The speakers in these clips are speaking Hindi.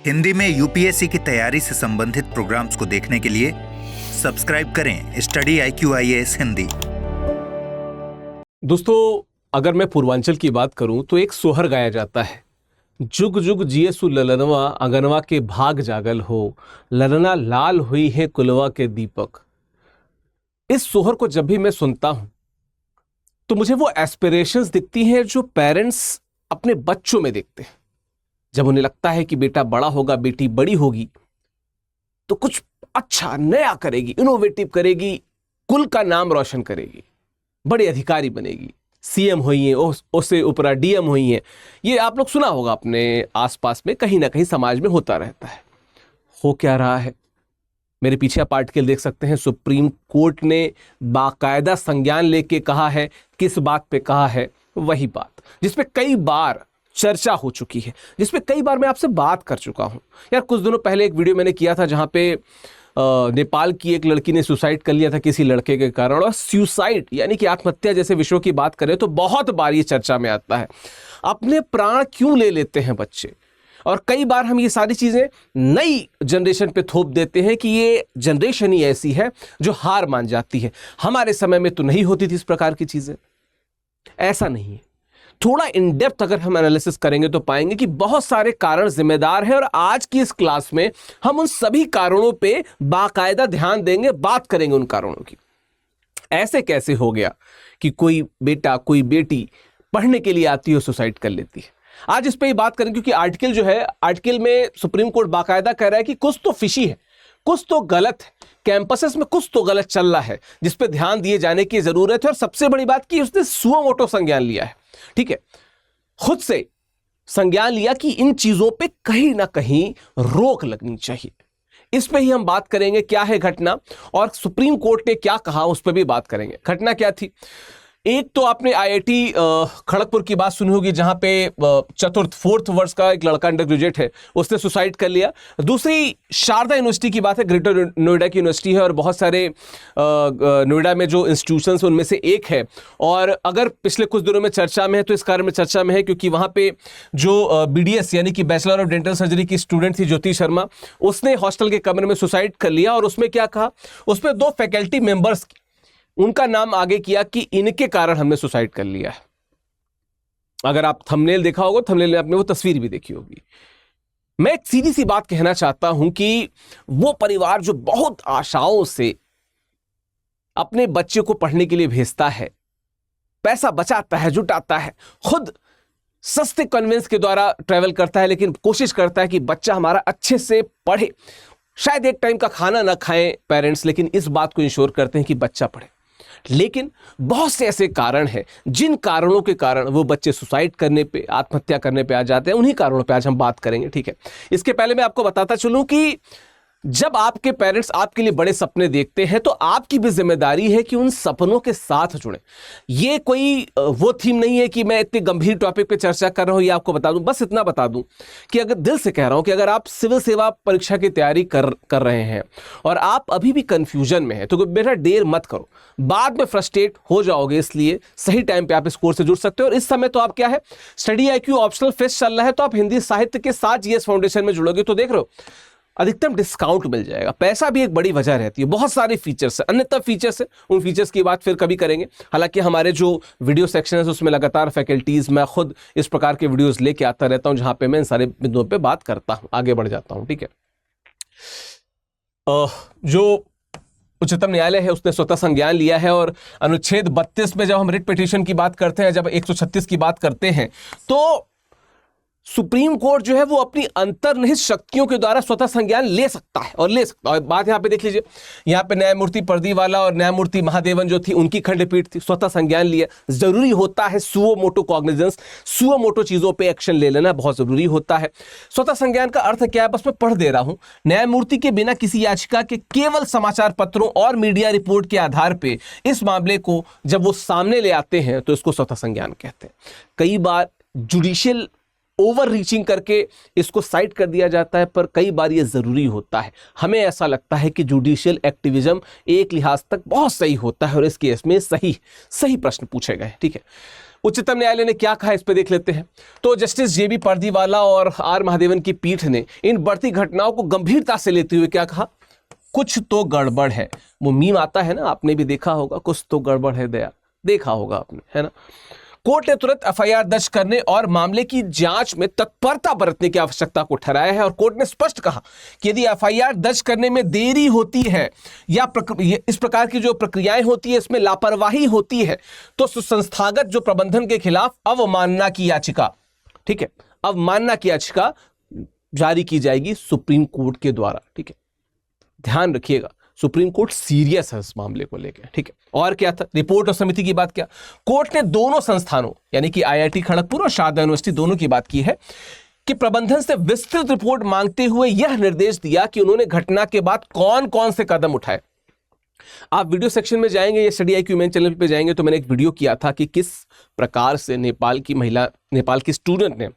हिंदी में यूपीएससी की तैयारी से संबंधित प्रोग्राम्स को देखने के लिए सब्सक्राइब करें स्टडी IQ IAS हिंदी। दोस्तों, अगर मैं पूर्वांचल की बात करूं तो एक सोहर गाया जाता है, जुग जुग जिये सु ललनवा अंगनवा के भाग जागल हो, ललना लाल हुई है कुलवा के दीपक। इस सोहर को जब भी मैं सुनता हूं तो मुझे वो एस्पिरेशंस दिखती हैं जो पेरेंट्स अपने बच्चों में देखते हैं। जब उन्हें लगता है कि बेटा बड़ा होगा, बेटी बड़ी होगी तो कुछ अच्छा नया करेगी, इनोवेटिव करेगी, कुल का नाम रोशन करेगी, बड़े अधिकारी बनेगी, सीएम हुई है, उससे ऊपर डीएम हुई है। ये आप लोग सुना होगा अपने आसपास में, कहीं ना कहीं समाज में होता रहता है। हो क्या रहा है? मेरे पीछे आप आर्टिकल देख सकते हैं। सुप्रीम कोर्ट ने बाकायदा संज्ञान लेके कहा है। किस बात पे कहा है? वही बात जिसपे कई बार चर्चा हो चुकी है, जिसपे कई बार मैं आपसे बात कर चुका हूं। यार, कुछ दिनों पहले एक वीडियो मैंने किया था जहां पे नेपाल की एक लड़की ने सुसाइड कर लिया था किसी लड़के के कारण। और सुसाइड यानी कि आत्महत्या जैसे विषयों की बात करें तो बहुत बार ये चर्चा में आता है, अपने प्राण क्यों ले लेते हैं बच्चे। और कई बार हम ये सारी चीजें नई जनरेशन पे थोप देते हैं कि ये जनरेशन ही ऐसी है जो हार मान जाती है। हमारे समय में तो नहीं होती थी इस प्रकार की चीजें। ऐसा नहीं है। थोड़ा इन डेप्थ अगर हम एनालिसिस करेंगे तो पाएंगे कि बहुत सारे कारण जिम्मेदार हैं। और आज की इस क्लास में हम उन सभी कारणों पे बाकायदा ध्यान देंगे, बात करेंगे उन कारणों की। ऐसे कैसे हो गया कि कोई बेटा कोई बेटी पढ़ने के लिए आती है और सुसाइड कर लेती है? आज इस पे ही बात करेंगे, क्योंकि आर्टिकल जो है, आर्टिकल में सुप्रीम कोर्ट बाकायदा कह रहा है कि कुछ तो फिशी है, कुछ तो गलत है, कैंपसेस में कुछ तो गलत चल रहा है, जिस पे ध्यान दिए जाने की जरूरत है। और सबसे बड़ी बात कि उसने सुओ मोटो संज्ञान लिया है। ठीक है, खुद से संज्ञान लिया कि इन चीजों पे कहीं ना कहीं रोक लगनी चाहिए। इस पे ही हम बात करेंगे, क्या है घटना और सुप्रीम कोर्ट ने क्या कहा, उस पर भी बात करेंगे। घटना क्या थी? एक तो आपने IIT खड़गपुर की बात सुनी होगी, जहां पे फोर्थ वर्ष का एक लड़का अंडर ग्रेजुएट है, उसने सुसाइड कर लिया। दूसरी शारदा यूनिवर्सिटी की बात है, ग्रेटर नोएडा की यूनिवर्सिटी है और बहुत सारे नोएडा में जो इंस्टीट्यूशंस उनमें से एक है। और अगर पिछले कुछ दिनों में चर्चा में है तो इस कारण में चर्चा में है क्योंकि वहां पे जो BDS यानी कि बैचलर ऑफ डेंटल सर्जरी की स्टूडेंट थी ज्योति शर्मा, उसने हॉस्टल के कमरे में सुसाइड कर लिया। और उसमें क्या कहा, उसमें 2 फैकल्टी मेंबर्स उनका नाम आगे किया कि इनके कारण हमने सुसाइड कर लिया है। अगर आप थंबनेल देखा होगा, थंबनेल में आपने वो तस्वीर भी देखी होगी। मैं एक सीधी सी बात कहना चाहता हूं कि वो परिवार जो बहुत आशाओं से अपने बच्चे को पढ़ने के लिए भेजता है, पैसा बचाता है, जुटाता है, खुद सस्ते कन्वेंस के द्वारा ट्रैवल करता है, लेकिन कोशिश करता है कि बच्चा हमारा अच्छे से पढ़े। शायद एक टाइम का खाना ना खाएं पेरेंट्स, लेकिन इस बात को इंश्योर करते हैं कि बच्चा पढ़े। लेकिन बहुत से ऐसे कारण हैं जिन कारणों के कारण वो बच्चे सुसाइड करने पे, आत्महत्या करने पे आ जाते हैं। उन्हीं कारणों पे आज हम बात करेंगे। ठीक है, इसके पहले मैं आपको बताता चलूं कि जब आपके पेरेंट्स आपके लिए बड़े सपने देखते हैं तो आपकी भी जिम्मेदारी है कि उन सपनों के साथ जुड़ें। ये कोई वो थीम नहीं है कि मैं इतने गंभीर टॉपिक पे चर्चा कर रहा हूं। ये आपको बता दूं, बस इतना बता दूं कि अगर दिल से कह रहा हूं कि अगर आप सिविल सेवा परीक्षा की तैयारी कर रहे हैं और आप अभी भी कंफ्यूजन में हैं तो बेटा देर मत करो, बाद में फ्रस्ट्रेट हो जाओगे। इसलिए सही टाइम पे आप इस कोर्स से जुड़ सकते हो। और इस समय तो आप क्या है, स्टडी IQ ऑप्शनल फेस्ट चल रहा है, तो आप हिंदी साहित्य के साथ GS फाउंडेशन में जुड़ोगे तो देख रहे हो अधिकतम डिस्काउंट मिल जाएगा। पैसा भी एक बड़ी वजह रहती है। बहुत सारे फीचर्स है, अन्यथा फीचर्स है, उन फीचर्स की बात फिर कभी करेंगे। हालांकि हमारे जो वीडियो सेक्शन है उसमें लगातार फैकल्टीज, मैं खुद इस प्रकार के वीडियोस लेके आता रहता हूं जहां पे मैं इन सारे बिंदुओं पे बात करता हूं, आगे बढ़ जाता हूं। ठीक है, जो उच्चतम न्यायालय है उसने स्वतः संज्ञान लिया है। और अनुच्छेद 32 में जब हम रिट पिटीशन की बात करते हैं, जब 136 की बात करते हैं, तो सुप्रीम कोर्ट जो है वो अपनी अंतर्निहित शक्तियों के द्वारा स्वतः संज्ञान ले सकता है और ले सकता है। बात यहां पे देख लीजिए, यहां पे न्यायमूर्ति परदीवाला और न्यायमूर्ति महादेवन जो थी, उनकी खंडपीठ थी, स्वतः संज्ञान लिया। जरूरी होता है suo motu cognizance, suo motu चीजों पे एक्शन ले लेना बहुत जरूरी होता है। स्वतः संज्ञान का अर्थ क्या है, बस मैं पढ़ दे रहा हूं। न्यायमूर्ति के बिना किसी याचिका के केवल समाचार पत्रों और मीडिया रिपोर्ट के आधार पर इस मामले को जब वो सामने ले आते हैं तो इसको स्वतः संज्ञान कहते हैं। कई बार जुडिशियल ओवर रीचिंग करके इसको साइड कर दिया जाता है, पर कई बार ये जरूरी होता है। हमें ऐसा लगता है कि जुडिशियल एक्टिविज्म एक लिहाज तक बहुत सही होता है और इस केस में सही प्रश्न पूछे गए। ठीक है, उच्चतम न्यायालय ने क्या कहा इस पे देख लेते हैं। तो जस्टिस जेबी पर्दीवाला और आर महादेवन की पीठ ने इन बढ़ती घटनाओं को गंभीरता से लेते हुए क्या कहा, कुछ तो गड़बड़ है। वो मीम आता है ना, आपने भी देखा होगा, कुछ तो गड़बड़ है दया, देखा होगा आपने, है ना। कोर्ट ने तुरंत एफआईआर दर्ज करने और मामले की जांच में तत्परता बरतने की आवश्यकता को ठहराया है और कोर्ट ने स्पष्ट कहा कि यदि एफआईआर दर्ज करने में देरी होती है या इस प्रकार की जो प्रक्रियाएं होती है इसमें लापरवाही होती है तो संस्थागत जो प्रबंधन के खिलाफ अवमानना की याचिका, ठीक है, अवमानना की याचिका जारी की जाएगी सुप्रीम कोर्ट के द्वारा, ठीक है। ध्यान रखिएगा, सुप्रीम कोर्ट सीरियस है इस मामले को लेकर, ठीक है। और क्या था, रिपोर्ट और समिति की बात, क्या कोर्ट ने दोनों संस्थानों यानी कि आईआईटी खड़गपुर और शारदा यूनिवर्सिटी दोनों की बात की है कि प्रबंधन से विस्तृत रिपोर्ट मांगते हुए यह निर्देश दिया कि उन्होंने घटना के बाद कौन कौन से कदम उठाए। आप वीडियो सेक्शन में जाएंगे या स्टडी IQ मेन चैनल पे जाएंगे तो मैंने एक वीडियो किया था कि किस प्रकार से नेपाल की स्टूडेंट ने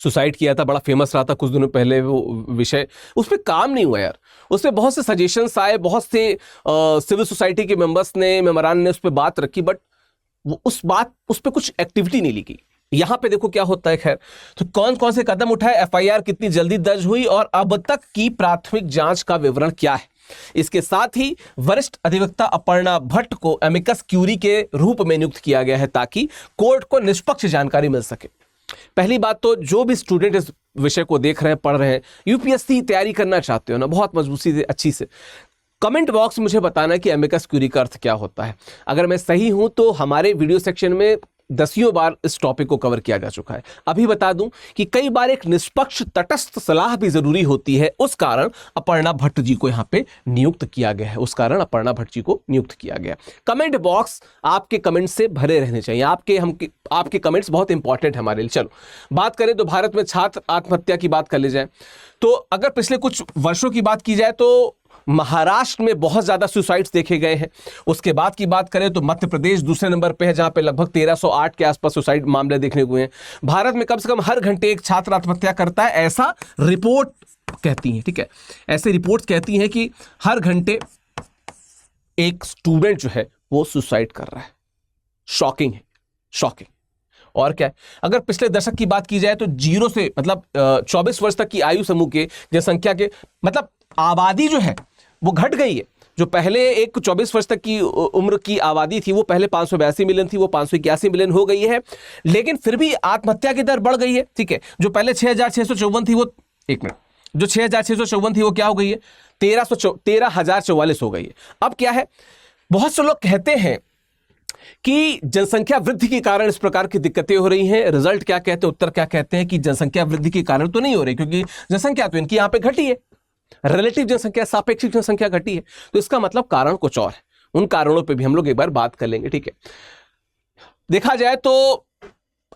सुसाइड किया था, बड़ा फेमस रहा था कुछ दिनों पहले वो विषय। उस पर काम नहीं हुआ यार, उस पर बहुत से सजेशंस आए, बहुत से सिविल सोसाइटी के मेंबर्स ने, मेमोरान ने उस पर बात रखी, बट उस पर कुछ एक्टिविटी नहीं ली गई। यहां पे देखो क्या होता है। खैर, तो कौन कौन से कदम उठाए, एफआईआर कितनी जल्दी दर्ज हुई और अब तक की प्राथमिक जांच का विवरण क्या है। इसके साथ ही वरिष्ठ अधिवक्ता अपर्णा भट्ट को एमिकस क्यूरी के रूप में नियुक्त किया गया है ताकि कोर्ट को निष्पक्ष जानकारी मिल सके। पहली बात तो जो भी स्टूडेंट इस विषय को देख रहे हैं, पढ़ रहे हैं, यूपीएससी तैयारी करना चाहते हो ना, बहुत मजबूती से, अच्छी से, कमेंट बॉक्स में मुझे बताना कि एमिकस क्यूरी का अर्थ क्या होता है। अगर मैं सही हूं तो हमारे वीडियो सेक्शन में दसियों बार इस टॉपिक को कवर किया जा चुका है। अभी बता दूं कि कई बार एक निष्पक्ष तटस्थ सलाह भी जरूरी होती है, उस कारण अपर्णा भट्ट जी को यहां पे नियुक्त किया गया है, कमेंट बॉक्स आपके कमेंट से भरे रहने चाहिए, आपके कमेंट्स बहुत इंपॉर्टेंट है हमारे लिए। चलो बात करें तो भारत में छात्र आत्महत्या की बात कर ले जाए तो अगर पिछले कुछ वर्षों की बात की जाए तो महाराष्ट्र में बहुत ज्यादा सुसाइड्स देखे गए हैं। उसके बाद की बात करें तो मध्य प्रदेश दूसरे नंबर पे है जहां पे लगभग 1308 के आसपास सुसाइड मामले देखने को हुए हैं। भारत में कम से कम हर घंटे एक छात्र आत्महत्या करता है, ऐसा रिपोर्ट कहती है, ठीक है। ऐसे रिपोर्ट्स कहती हैं कि हर घंटे एक स्टूडेंट जो है वो सुसाइड कर रहा है। शॉकिंग है, शॉकिंग। और क्या है, अगर पिछले दशक की बात की जाए तो 0 से मतलब 24 वर्ष तक की आयु समूह के जनसंख्या के मतलब आबादी जो है वो घट गई है। जो पहले एक 24 वर्ष तक की उम्र की आबादी थी वो पहले 582 मिलियन थी, वो 581 मिलियन हो गई है, लेकिन फिर भी आत्महत्या की दर बढ़ गई है, ठीक है। जो पहले 6654 थी वो, एक मिनट, जो 6654 थी वो क्या हो गई है, 13,044 हो गई है। अब क्या है, बहुत से लोग कहते हैं कि जनसंख्या वृद्धि के कारण इस प्रकार की दिक्कतें हो रही हैं। रिजल्ट क्या कहते हैं, उत्तर क्या कहते हैं कि जनसंख्या वृद्धि के कारण तो नहीं हो रही, क्योंकि जनसंख्या तो इनकी यहां पे घटी है, रिलेटिव जनसंख्या, सापेक्षिक जनसंख्या घटी है, तो इसका मतलब कारण कुछ और है। उन कारणों पे भी हम लोग एक बार बात कर लेंगे, ठीक है। देखा जाए तो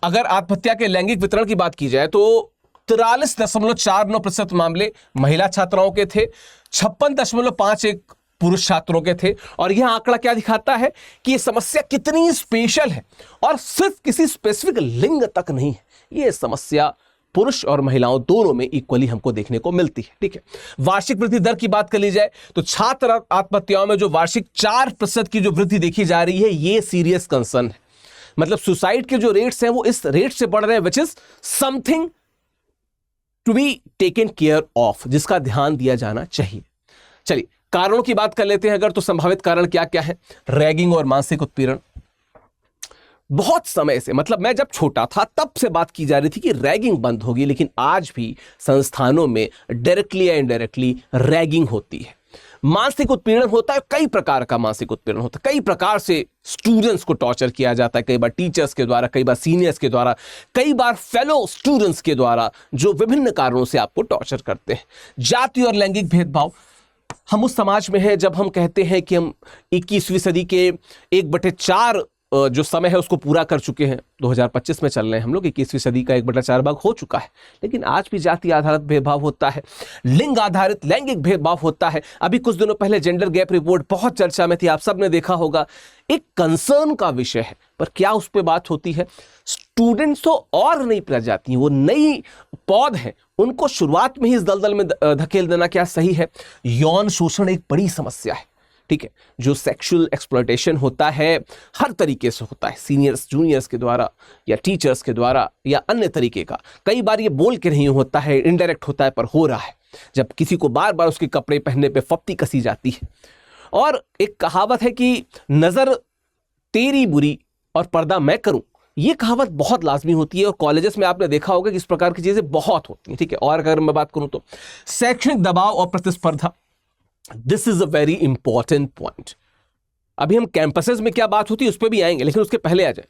अगर आत्महत्या के लैंगिक वितरण की बात की जाए तो 43.49% मामले महिला छात्राओं के थे, 56.51 पुरुष छात्रों के थे। और यह आंकड़ा क्या दिखाता है कि यह समस्या कितनी स्पेशल है और सिर्फ किसी स्पेसिफिक लिंग तक नहीं है, यह समस्या पुरुष और महिलाओं दोनों में इक्वली हमको देखने को मिलती है, ठीक है। वार्षिक वृद्धि दर की बात कर ली जाए तो छात्र आत्महत्याओं में जो वार्षिक 4% की जो वृद्धि देखी जा रही है, ये सीरियस कंसर्न है। मतलब सुसाइड के जो रेट्स हैं वो इस रेट से बढ़ रहे हैं, which is something to be taken care of, जिसका ध्यान दिया जाना चाहिए। चलिए कारणों की बात कर लेते हैं अगर, तो संभावित कारण क्या क्या है। रैगिंग और मानसिक उत्पीड़न। बहुत समय से, मतलब मैं जब छोटा था तब से बात की जा रही थी कि रैगिंग बंद होगी, लेकिन आज भी संस्थानों में डायरेक्टली या इनडायरेक्टली रैगिंग होती है। मानसिक उत्पीड़न होता है, कई प्रकार का मानसिक उत्पीड़न होता है, कई प्रकार से स्टूडेंट्स को टॉर्चर किया जाता है, कई बार टीचर्स के द्वारा, कई बार सीनियर्स के द्वारा, कई बार फेलो स्टूडेंट्स के द्वारा, जो विभिन्न कारणों से आपको टॉर्चर करते हैं। जाति और लैंगिक भेदभाव। हम उस समाज में हैं जब हम कहते हैं कि हम 21वीं सदी के 1/4 जो समय है उसको पूरा कर चुके हैं। 2025 में चल रहे हैं हम लोग, 21वीं सदी का 1/4 भाग हो चुका है, लेकिन आज भी जाति आधारित भेदभाव होता है, लिंग आधारित लैंगिक भेदभाव होता है। अभी कुछ दिनों पहले जेंडर गैप रिपोर्ट बहुत चर्चा में थी, आप सब ने देखा होगा, एक कंसर्न का विषय है, पर क्या उस पर बात होती है। स्टूडेंट्स तो और नई प्रजाति, वो नई पौध है, उनको शुरुआत में ही इस दलदल में धकेल देना क्या सही है। यौन शोषण एक बड़ी समस्या है, ठीक है, जो सेक्सुअल एक्सप्लॉयटेशन होता है हर तरीके से होता है, सीनियर्स जूनियर्स के द्वारा या टीचर्स के द्वारा या अन्य तरीके का। कई बार ये बोल के नहीं होता है, इनडायरेक्ट होता है, पर हो रहा है। जब किसी को बार बार उसके कपड़े पहनने पे फप्ती कसी जाती है। और एक कहावत है कि नजर तेरी बुरी और पर्दा मैं करूं, ये कहावत बहुत लाजमी होती है और कॉलेजेस में आपने देखा होगा कि इस प्रकार की चीजें बहुत होती हैं, ठीक है। और अगर मैं बात करूं तो शैक्षणिक दबाव और प्रतिस्पर्धा, this is a very important point. अभी हम कैंपसेस में क्या बात होती है उस पर भी आएंगे, लेकिन उसके पहले आ जाए,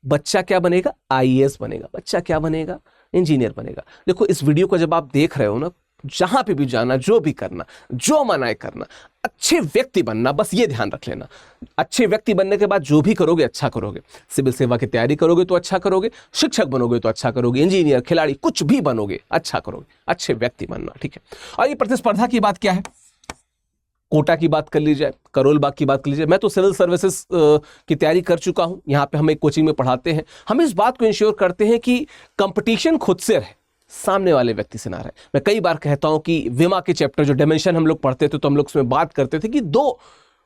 बच्चा क्या बनेगा? आईएएस बनेगा। बच्चा क्या बनेगा? इंजीनियर बनेगा। देखो, इस वीडियो को जब आप देख रहे हो ना, जहां पे भी जाना, जो भी करना, जो मनाए करना, अच्छे व्यक्ति बनना, बस ये ध्यान रख लेना। अच्छे व्यक्ति बनने के बाद जो भी करोगे अच्छा करोगे। सिविल सेवा की तैयारी करोगे तो अच्छा करोगे, शिक्षक बनोगे तो अच्छा करोगे, इंजीनियर, खिलाड़ी, कुछ भी बनोगे अच्छा करोगे। अच्छे व्यक्ति बनना, ठीक है। और ये प्रतिस्पर्धा की बात क्या है? कोटा की बात कर ली जाए, करोल बाग की बात कर लीजिए। मैं तो सिविल सर्विसेज की तैयारी कर चुका हूं, यहां पे हम एक कोचिंग में पढ़ाते हैं। हम इस बात को इंश्योर करते हैं कि कंपटीशन खुद से रहे, सामने वाले व्यक्ति से ना रहे। मैं कई बार कहता हूं कि विमा के चैप्टर जो डायमेंशन हम लोग पढ़ते थे, तो हम लोग उसमें बात करते थे कि दो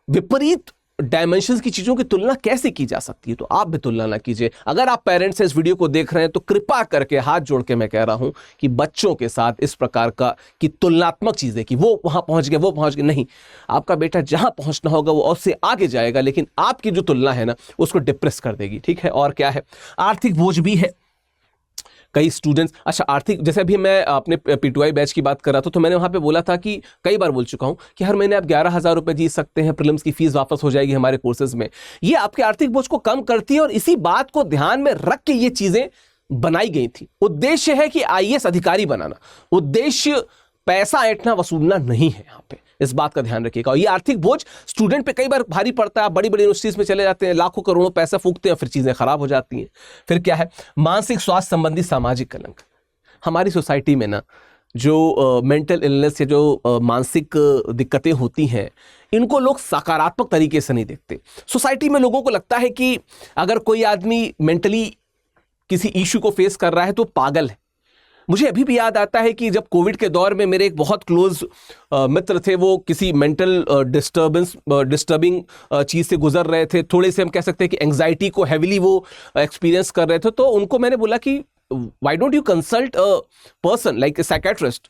विपरीत डायमेंशंस की चीजों की तुलना कैसे की जा सकती है। तो आप भी तुलना ना कीजिए। अगर आप पेरेंट्स से इस वीडियो को देख रहे हैं तो कृपा करके हाथ जोड़ के मैं कह रहा हूं कि बच्चों के साथ इस प्रकार का कि तुलनात्मक चीजें कि वो वहां पहुंच गया, वो पहुंच गया, नहीं। आपका बेटा जहां पहुंचना होगा वो उससे आगे जाएगा, लेकिन आपकी जो तुलना है ना उसको डिप्रेस कर देगी, ठीक है। और क्या है? आर्थिक बोझ भी है। कई स्टूडेंट्स, अच्छा आर्थिक, जैसे अभी मैं अपने P2I बैच की बात कर रहा था, तो मैंने वहां पे बोला था कि कई बार बोल चुका हूं कि हर महीने आप 11,000 रुपए जीत सकते हैं, प्रीलिम्स की फीस वापस हो जाएगी हमारे कोर्सेज में। ये आपके आर्थिक बोझ को कम करती है और इसी बात को ध्यान में रख के ये चीजें बनाई गई थी। उद्देश्य है कि आईएएस अधिकारी बनाना, उद्देश्य पैसा ऐंठना वसूलना नहीं है। यहाँ पे इस बात का ध्यान रखिएगा। और ये आर्थिक बोझ स्टूडेंट पे कई बार भारी पड़ता है। बड़ी बड़ी यूनिवर्सिटीज में चले जाते हैं, लाखों करोड़ों पैसा फूकते हैं, फिर चीजें खराब हो जाती हैं। फिर क्या है? मानसिक स्वास्थ्य संबंधी सामाजिक कलंक। हमारी सोसाइटी में ना जो मेंटल इलनेस या जो मानसिक दिक्कतें होती हैं, इनको लोग सकारात्मक तरीके से नहीं देखते। सोसाइटी में लोगों को लगता है कि अगर कोई आदमी मेंटली किसी इशू को फेस कर रहा है तो पागल है। मुझे अभी भी याद आता है कि जब कोविड के दौर में मेरे एक बहुत क्लोज मित्र थे, वो किसी मेंटल डिस्टर्बिंग चीज़ से गुजर रहे थे। थोड़े से हम कह सकते हैं कि एंग्जाइटी को हैविली वो एक्सपीरियंस कर रहे थे। तो उनको मैंने बोला कि why don't you consult a person like a psychiatrist.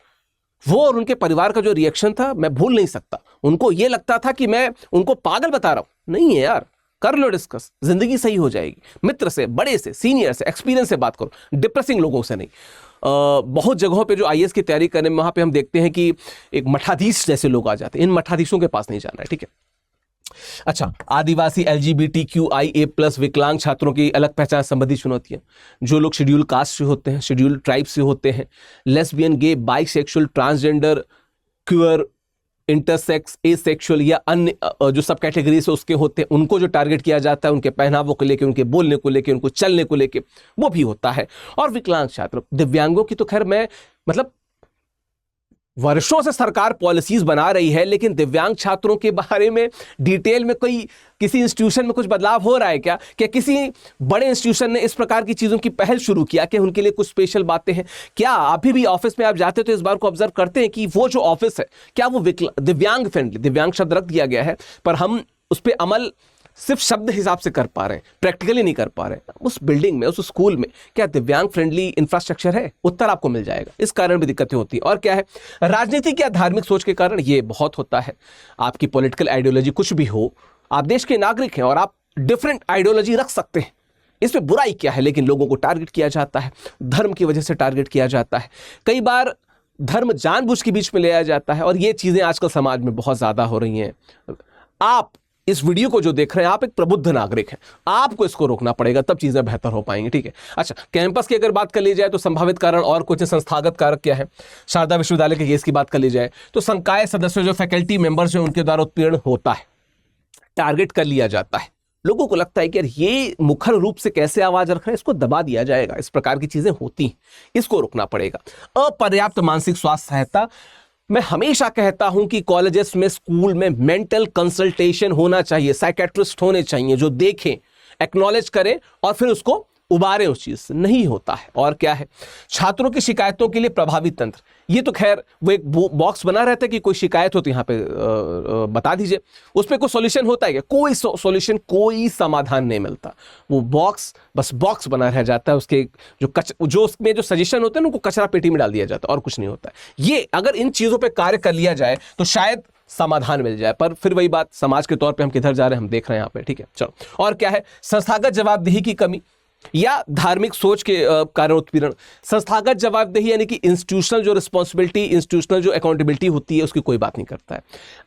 वो और उनके परिवार का जो रिएक्शन था मैं भूल नहीं सकता। उनको ये लगता था कि मैं उनको पागल बता रहा हूँ। नहीं है यार, कर लो डिस्कस, जिंदगी सही हो जाएगी। मित्र से, बड़े से, सीनियर से, एक्सपीरियंस से बात करो, डिप्रेसिंग लोगों से नहीं। बहुत जगहों पे जो आईएएस की तैयारी करने में वहां पे हम देखते हैं कि एक मठाधीश जैसे लोग आ जाते हैं। इन मठाधीशों के पास नहीं जाना है, ठीक है। अच्छा, आदिवासी, LGBTQIA+ विकलांग छात्रों की अलग पहचान संबंधी चुनौतियां। जो लोग शेड्यूल कास्ट से होते हैं, शेड्यूल ट्राइब से होते हैं, lesbian, gay, bisexual, transgender, queer, intersex, asexual या अन्य जो सब कैटेगरीज उसके होते हैं, उनको जो टारगेट किया जाता है, उनके पहनावों को लेके, उनके बोलने को लेके, उनको चलने को लेके, वो भी होता है। और विकलांग छात्र, दिव्यांगों की तो खैर मैं मतलब वर्षों से सरकार पॉलिसीज बना रही है, लेकिन दिव्यांग छात्रों के बारे में डिटेल में कोई किसी इंस्टीट्यूशन में कुछ बदलाव हो रहा है क्या? क्या किसी बड़े इंस्टीट्यूशन ने इस प्रकार की चीज़ों की पहल शुरू किया कि उनके लिए कुछ स्पेशल बातें हैं क्या? अभी भी ऑफिस में आप जाते तो इस बार को ऑब्जर्व करते हैं कि वो जो ऑफिस है क्या वो दिव्यांग फ्रेंडली, दिव्यांग शब्द रख दिया गया है, पर हम उस पर अमल सिर्फ शब्द हिसाब से कर पा रहे हैं, प्रैक्टिकली नहीं कर पा रहे हैं। उस बिल्डिंग में, उस स्कूल में क्या दिव्यांग फ्रेंडली इंफ्रास्ट्रक्चर है? उत्तर आपको मिल जाएगा। इस कारण भी दिक्कतें होती हैं। और क्या है? राजनीतिक या धार्मिक सोच के कारण ये बहुत होता है। आपकी पॉलिटिकल आइडियोलॉजी कुछ भी हो, आप देश के नागरिक हैं और आप डिफरेंट आइडियोलॉजी रख सकते हैं, इसमें बुराई क्या है? लेकिन लोगों को टारगेट किया जाता है, धर्म की वजह से टारगेट किया जाता है। कई बार धर्म जानबूझ के बीच में ले आया जाता है और ये चीज़ें आजकल समाज में बहुत ज़्यादा हो रही हैं। आप इस वीडियो को जो देख रहे हैं, आप एक प्रबुद्ध नागरिक हैं, आपको इसको रोकना पड़ेगा, तब चीजें बेहतर हो पाएंगी, ठीक है। अच्छा, कैंपस की अगर बात कर ली जाए तो संभावित कारण और कुछ संस्थागत कारक क्या है? शारदा विश्वविद्यालय के केस की बात कर ली जाए तो संकाय सदस्य जो फैकल्टी मेंबर्स हैं उनके द्वारा उत्पीड़न होता है, टारगेट कर लिया जाता है। लोगों को लगता है कि यार ये मुखर रूप से कैसे आवाज रख रहे हैं, इसको दबा दिया जाएगा। इस प्रकार की चीजें होती हैं, इसको रोकना पड़ेगा। अपर्याप्त मानसिक स्वास्थ्य सहायता, मैं हमेशा कहता हूं कि कॉलेजेस में, स्कूल में मेंटल कंसल्टेशन होना चाहिए, साइकियाट्रिस्ट होने चाहिए जो देखें, एक्नॉलेज करें और फिर उसको उबारें उस चीज से। नहीं होता है। और क्या है? छात्रों की शिकायतों के लिए प्रभावी तंत्र, ये तो खैर वो एक बॉक्स बना रहता है कि कोई शिकायत हो तो यहाँ पे बता दीजिए, उस पर कोई सॉल्यूशन होता है क्या? कोई सॉल्यूशन, कोई समाधान नहीं मिलता। वो बॉक्स बस बॉक्स बना रह जाता है, उसके जो उसमें जो सजेशन होते हैं उनको कचरा पेटी में डाल दिया जाता है और कुछ नहीं होता है। ये अगर इन चीज़ों पर कार्य कर लिया जाए तो शायद समाधान मिल जाए, पर फिर वही बात, समाज के तौर पे हम किधर जा रहे हैं हम देख रहे हैं यहाँ पे, ठीक है। चलो, और क्या है? संस्थागत जवाबदेही की कमी या धार्मिक सोच के कारण उत्पीड़न। संस्थागत जवाबदेही यानी कि इंस्टीट्यूशनल जो रिस्पॉन्सिबिलिटी, इंस्टीट्यूशनल जो अकाउंटेबिलिटी होती है, उसकी कोई बात नहीं करता है।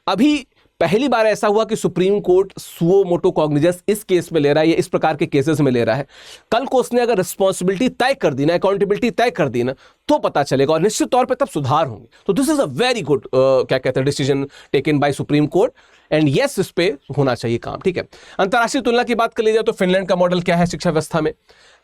अभी पहली बार ऐसा हुआ कि supreme court suo motu cognizance इस केस में ले रहा है या इस प्रकार के केसेस में ले रहा है। कल को उसने अगर रिस्पॉन्सिबिलिटी तय कर दी ना, अकाउंटेबिलिटी तय कर दी ना, तो पता चलेगा और निश्चित तौर पे तब सुधार होंगे। तो this is a very good क्या कहते हैं decision taken by supreme court, and yes इस पे होना चाहिए काम, ठीक है। अंतर्राष्ट्रीय तुलना की बात कर ली जाए तो फिनलैंड का मॉडल क्या है शिक्षा व्यवस्था में?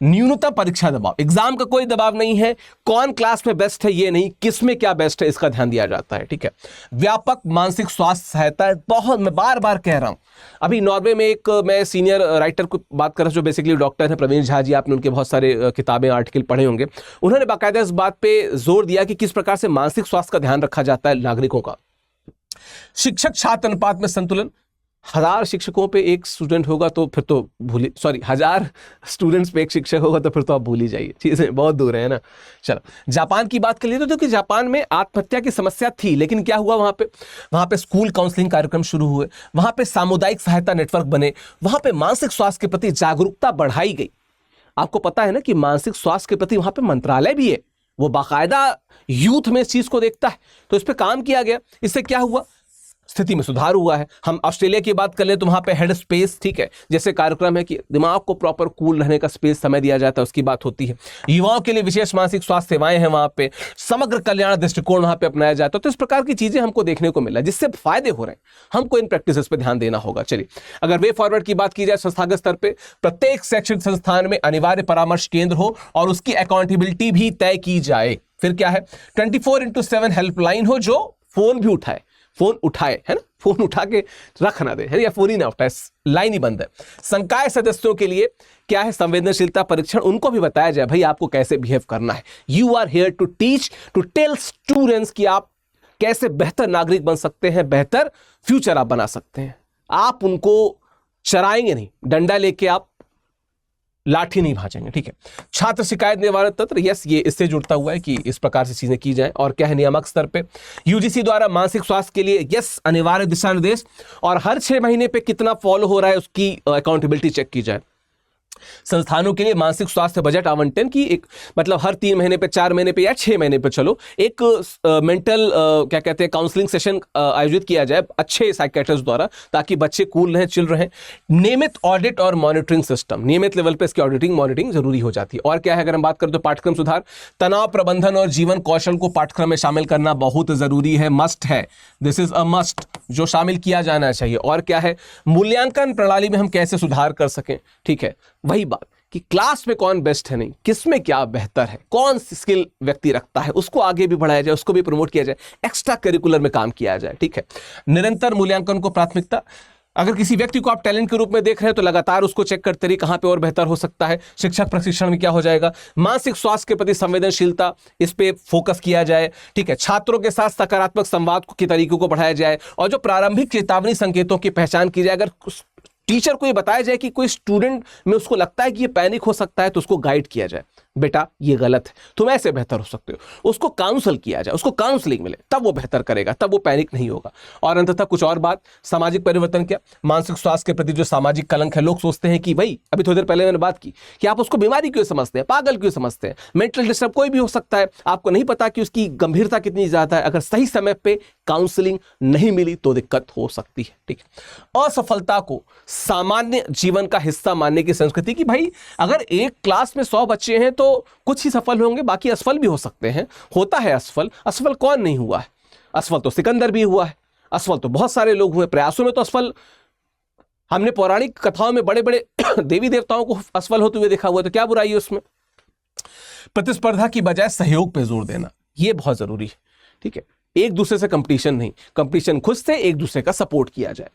न्यूनतम परीक्षा दबाव, एग्जाम का कोई दबाव नहीं है, कौन क्लास में बेस्ट है ये नहीं, किस में क्या बेस्ट है इसका ध्यान दिया जाता है, ठीक है। व्यापक मानसिक स्वास्थ्य सहायता, बहुत मैं बार बार कह रहा हूं, अभी नॉर्वे में एक मैं सीनियर राइटर को बात कर रहा हूं जो बेसिकली डॉक्टर हैं, प्रवीण झा जी, आपने उनके बहुत सारे किताबें आर्टिकल पढ़े होंगे। उन्होंने बाकायदा इस बात पे जोर दिया कि किस प्रकार से मानसिक स्वास्थ्य का ध्यान रखा जाता है नागरिकों का। शिक्षक छात्र अनुपात में संतुलन, 1000 शिक्षकों पे एक स्टूडेंट होगा तो फिर तो भूली, सॉरी 1000 स्टूडेंट्स पे एक शिक्षक होगा तो फिर तो आप भूल ही जाइए, चीजें बहुत दूर है ना। चलो, जापान की बात कर लिए तो देखिए जापान में आत्महत्या की समस्या थी, लेकिन क्या हुआ वहां पे स्कूल काउंसलिंग कार्यक्रम शुरू हुए, वहां पे सामुदायिक सहायता नेटवर्क बने, वहां पे मानसिक स्वास्थ्य के प्रति जागरूकता बढ़ाई गई। आपको पता है ना कि मानसिक स्वास्थ्य के प्रति वहां पे मंत्रालय भी है, वो बाकायदा यूथ में इस चीज को देखता है, तो इस पर काम किया गया। इससे क्या हुआ? स्थिति में सुधार हुआ है। हम ऑस्ट्रेलिया की बात कर ले तो वहां पे हेड स्पेस, ठीक है, जैसे कार्यक्रम है कि दिमाग को प्रॉपर कूल रहने का स्पेस समय दिया जाता है, उसकी बात होती है। युवाओं के लिए विशेष मानसिक स्वास्थ्य सेवाएं हैं वहां पे, समग्र कल्याण दृष्टिकोण वहां पे अपनाया जाता है। तो इस प्रकार की चीजें हमको देखने को मिला जिससे फायदे हो रहे हैं, हमको इन प्रैक्टिसेस पे ध्यान देना होगा। चलिए, अगर वे फॉरवर्ड की बात की जाए संस्थागत स्तर पे, प्रत्येक शैक्षणिक संस्थान में अनिवार्य परामर्श केंद्र हो और उसकी अकाउंटेबिलिटी भी तय की जाए। फिर क्या है? 24/7 हेल्पलाइन हो जो फोन भी उठाए, फोन उठाए, है ना, फोन उठा के रख ना दे, है या फोन ही ना उठाए, लाइन ही बंद है। संकाय सदस्यों के लिए क्या है? संवेदनशीलता परीक्षण, उनको भी बताया जाए भाई आपको कैसे बिहेव करना है। You are here to teach, to tell students कि आप कैसे बेहतर नागरिक बन सकते हैं, बेहतर फ्यूचर आप बना सकते हैं। आप उनको चराएंगे नहीं, डंडा लेके आप लाठी नहीं भाजेंगे, ठीक है। छात्र शिकायत निवारण तंत्र, यस, ये इससे जुड़ता हुआ है कि इस प्रकार से चीजें की जाए। और क्या है? नियामक स्तर पे यूजीसी द्वारा मानसिक स्वास्थ्य के लिए यस अनिवार्य दिशा निर्देश, और हर 6 महीने पे कितना फॉलो हो रहा है उसकी अकाउंटेबिलिटी चेक की जाए। संस्थानों के लिए मानसिक स्वास्थ्य बजट आवंटन की एक, मतलब हर 3 महीने पे, 4 महीने पे या 6 महीने पे, चलो, एक मेंटल क्या कहते हैं काउंसलिंग सेशन आयोजित किया जाए अच्छे साइकियाट्रिस्ट द्वारा, ताकि बच्चे कूल रहें, चिल रहें। नियमित ऑडिट और मॉनिटरिंग सिस्टम, नियमित लेवल पे इसकी ऑडिटिंग मॉनिटरिंग जरूरी हो जाती है। और क्या है? अगर हम बात करें तो पाठ्यक्रम सुधार, तनाव प्रबंधन और जीवन कौशल को पाठ्यक्रम में शामिल करना बहुत जरूरी है, मस्ट है, दिस इज अ मस्ट, जो शामिल किया जाना चाहिए। और क्या है? मूल्यांकन प्रणाली में हम कैसे सुधार कर सकें, ठीक है, वही बात कि क्लास में कौन बेस्ट है नहीं, किसमें क्या बेहतर है, कौन स्किल व्यक्ति रखता है, उसको आगे भी बढ़ाया जाए, उसको भी प्रमोट किया जाए, एक्स्ट्रा करिकुलर में काम किया जाए, ठीक है। निरंतर मूल्यांकन को प्राथमिकता, अगर किसी व्यक्ति को आप टैलेंट के रूप में देख रहे हैं तो लगातार उसको चेक करते रहिए कहां पे और बेहतर हो सकता है। शिक्षक प्रशिक्षण में क्या हो जाएगा? मानसिक स्वास्थ्य के प्रति संवेदनशीलता, इस पे फोकस किया जाए, ठीक है। छात्रों के साथ सकारात्मक संवाद के तरीकों को बढ़ाया जाए, और जो प्रारंभिक चेतावनी संकेतों की पहचान की जाए। अगर टीचर को ये बताया जाए कि कोई स्टूडेंट में उसको लगता है कि ये पैनिक हो सकता है तो उसको गाइड किया जाए, बेटा ये गलत है, तुम ऐसे बेहतर हो सकते हो, उसको काउंसल किया जाए, उसको काउंसलिंग मिले, तब वो बेहतर करेगा, तब वो पैनिक नहीं होगा। और अंततः कुछ और बात, सामाजिक परिवर्तन क्या? मानसिक स्वास्थ्य के प्रति जो सामाजिक कलंक है, लोग सोचते हैं कि भाई, अभी थोड़ी देर पहले मैंने बात की कि आप उसको बीमारी क्यों समझते हैं, पागल क्यों समझते हैं, मेंटल डिस्टर्ब कोई भी हो सकता है, आपको नहीं पता कि उसकी गंभीरता कितनी ज्यादा है। अगर सही समय पे काउंसलिंग नहीं मिली तो दिक्कत हो सकती है, ठीक है। असफलता को सामान्य जीवन का हिस्सा मानने की संस्कृति की, भाई अगर एक क्लास में 100 बच्चे हैं तो कुछ ही सफल होंगे, बाकी असफल भी हो सकते हैं, होता है असफल। असफल कौन नहीं हुआ है? असफल तो सिकंदर भी हुआ है, असफल तो बहुत सारे लोग हुए, प्रयासों में तो असफल, हमने पौराणिक कथाओं में बड़े बड़े देवी देवताओं को असफल होते हुए देखा हुआ, तो क्या बुराई है उसमें? प्रतिस्पर्धा की बजाय सहयोग पे जोर देना, यह बहुत जरूरी है, ठीक है। एक दूसरे से कंपटीशन नहीं, कंपटीशन खुद से, एक दूसरे का सपोर्ट किया जाए।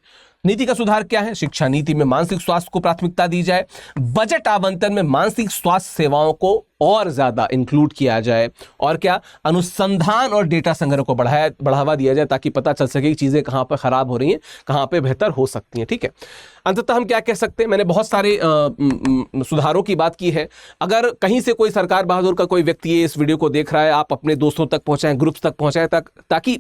नीति का सुधार क्या है? शिक्षा नीति में मानसिक स्वास्थ्य को प्राथमिकता दी जाए, बजट आवंटन में मानसिक स्वास्थ्य सेवाओं को और ज्यादा इंक्लूड किया जाए, और क्या, अनुसंधान और डेटा संग्रह को बढ़ावा दिया जाए ताकि पता चल सके कि चीजें कहां पर खराब हो रही हैं, कहां पे बेहतर हो सकती हैं। ठीक है, अंततः हम क्या कह सकते हैं? मैंने बहुत सारे सुधारों की बात की है। अगर कहीं से कोई सरकार बहादुर का कोई व्यक्ति इस वीडियो को देख रहा है, आप अपने दोस्तों तक पहुंचाएं, ग्रुप्स तक पहुंचाएं, ताकि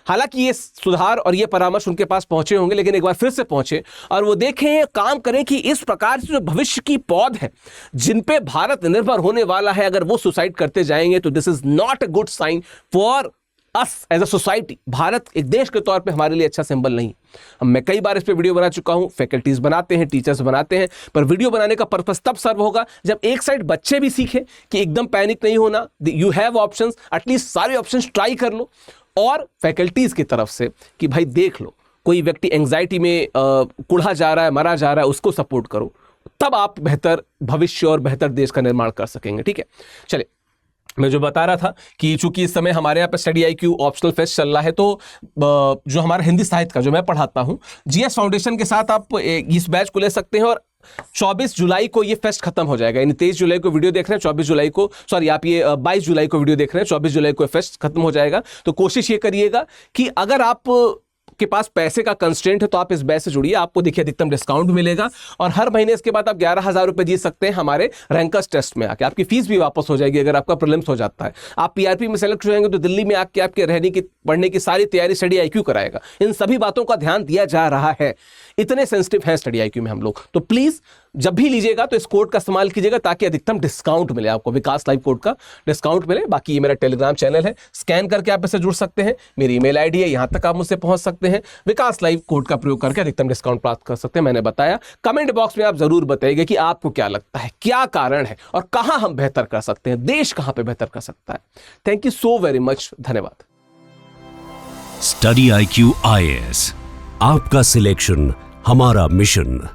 हालांकि ये सुधार और ये परामर्श उनके पास पहुंचे होंगे, लेकिन एक बार फिर से पहुंचे और वो देखें, काम करें कि इस प्रकार से जो भविष्य की पौध है जिन पे भारत निर्भर होने वाला है, अगर वो सुसाइड करते जाएंगे तो this is not a good sign for us as a society. Bharat एक देश के तौर पे हमारे लिए अच्छा सिंबल नहीं। मैं कई बार इस पे वीडियो बना चुका हूं, फैकल्टीज बनाते हैं, टीचर्स बनाते हैं, पर वीडियो बनाने का पर्पस तब सर्व होगा जब एक साइड बच्चे भी सीखे कि एकदम पैनिक नहीं होना, यू हैव ऑप्शंस, एटलीस्ट सारे ऑप्शंस ट्राई कर लो, और फैकल्टीज की तरफ से कि भाई देख लो, कोई व्यक्ति एंग्जाइटी में कुढ़ा जा रहा है, मरा जा रहा है, उसको सपोर्ट करो, तब आप बेहतर भविष्य और बेहतर देश का निर्माण कर सकेंगे। ठीक है, चलिए, मैं जो बता रहा था कि चूंकि इस समय हमारे यहाँ पे स्टडी IQ ऑप्शनल फेस्ट चल रहा है, तो जो हमारा हिंदी साहित्य का जो मैं पढ़ाता हूँ, GS फाउंडेशन के साथ आप इस बैच को ले सकते हैं, और 24 जुलाई को ये फेस्ट खत्म हो जाएगा। यानी 23 जुलाई को वीडियो देख रहे हैं, 24 जुलाई को, सॉरी आप ये 22 जुलाई को वीडियो देख रहे हैं, 24 जुलाई को फेस्ट खत्म हो जाएगा। तो कोशिश ये करिएगा कि अगर आप के पास पैसे का कंस्ट्रेंट है तो आप इस बैच से जुड़िए, आपको देखिए अधिकतम डिस्काउंट मिलेगा, और हर महीने इसके बाद आप 11,000 रुपए जीत सकते हैं हमारे रैंकर्स टेस्ट में आके। आपकी फीस भी वापस हो जाएगी अगर आपका प्रीलिम्स हो जाता है। आप PRP में सेलेक्ट हो जाएंगे तो दिल्ली में आके आपके रहने की, पढ़ने की सारी तैयारी स्टडी IQ कराएगा। इन सभी बातों का ध्यान दिया जा रहा है, इतने सेंसिटिव है स्टडी IQ में हम लोग। तो प्लीज जब भी लीजिएगा तो इस कोड का इस्तेमाल कीजिएगा ताकि अधिकतम डिस्काउंट मिले आपको, विकास लाइव कोड का डिस्काउंट मिले। बाकी ये मेरा टेलीग्राम चैनल है, स्कैन करके आप इससे जुड़ सकते हैं, मेरी ईमेल ID है, यहां तक आप मुझसे पहुंच सकते हैं। विकास लाइव कोड का प्रयोग करके अधिकतम डिस्काउंट प्राप्त कर सकते हैं। मैंने बताया, कमेंट बॉक्स में आप जरूर बताइएगा कि आपको क्या लगता है, क्या कारण है और कहां हम बेहतर कर सकते हैं, देश कहां पे बेहतर कर सकता है। Thank you so very much, धन्यवाद। स्टडी IQ IAS, आपका सिलेक्शन हमारा मिशन।